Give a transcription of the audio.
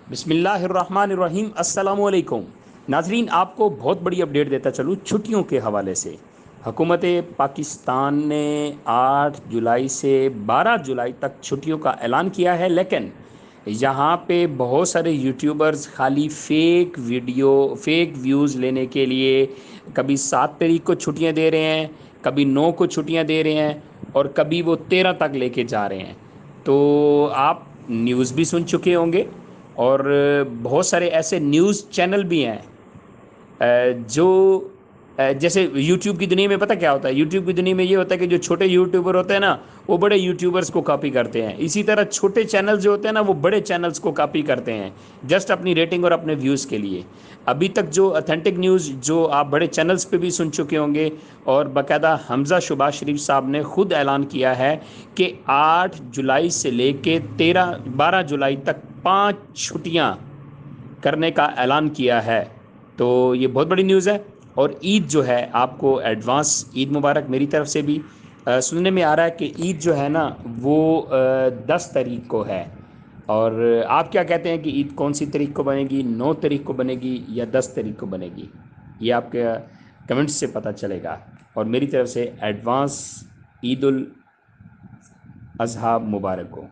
بسم اللہ الرحمن الرحیم، السلام علیکم ناظرین، آپ کو بہت بڑی اپڈیٹ دیتا چلوں چھٹیوں کے حوالے سے۔ حکومت پاکستان نے 8 جولائی سے 12 جولائی تک چھٹیوں کا اعلان کیا ہے، لیکن یہاں پہ بہت سارے یوٹیوبرز خالی فیک ویوز لینے کے لیے کبھی 7 تاریخ کو چھٹیاں دے رہے ہیں، کبھی 9 کو چھٹیاں دے رہے ہیں، اور کبھی وہ 13 تک لے کے جا رہے ہیں۔ تو آپ نیوز بھی سن چکے ہوں گے، اور بہت سارے ایسے نیوز چینل بھی ہیں جو جیسے یوٹیوب کی دنیا میں پتہ کیا ہوتا ہے، یوٹیوب کی دنیا میں یہ ہوتا ہے کہ جو چھوٹے یوٹیوبر ہوتے ہیں نا، وہ بڑے یوٹیوبرز کو کاپی کرتے ہیں، اسی طرح چھوٹے چینل جو ہوتے ہیں نا، وہ بڑے چینلز کو کاپی کرتے ہیں جسٹ اپنی ریٹنگ اور اپنے ویوز کے لیے۔ ابھی تک جو اتھینٹک نیوز جو آپ بڑے چینلز پہ بھی سن چکے ہوں گے، اور باقاعدہ حمزہ شہباز شریف صاحب نے خود اعلان کیا ہے کہ 8 جولائی سے لے کے 12 جولائی تک 5 چھٹیاں کرنے کا اعلان کیا ہے۔ تو یہ بہت بڑی نیوز ہے۔ اور عید جو ہے، آپ کو ایڈوانس عید مبارک میری طرف سے بھی۔ سننے میں آ رہا ہے کہ عید جو ہے نا وہ 10 تاریخ کو ہے، اور آپ کیا کہتے ہیں کہ عید کون سی تاریخ کو بنے گی؟ 9 تاریخ کو بنے گی یا 10 تاریخ کو بنے گی؟ یہ آپ کے کمنٹس سے پتہ چلے گا۔ اور میری طرف سے ایڈوانس عید الاضحیٰ مبارک ہو۔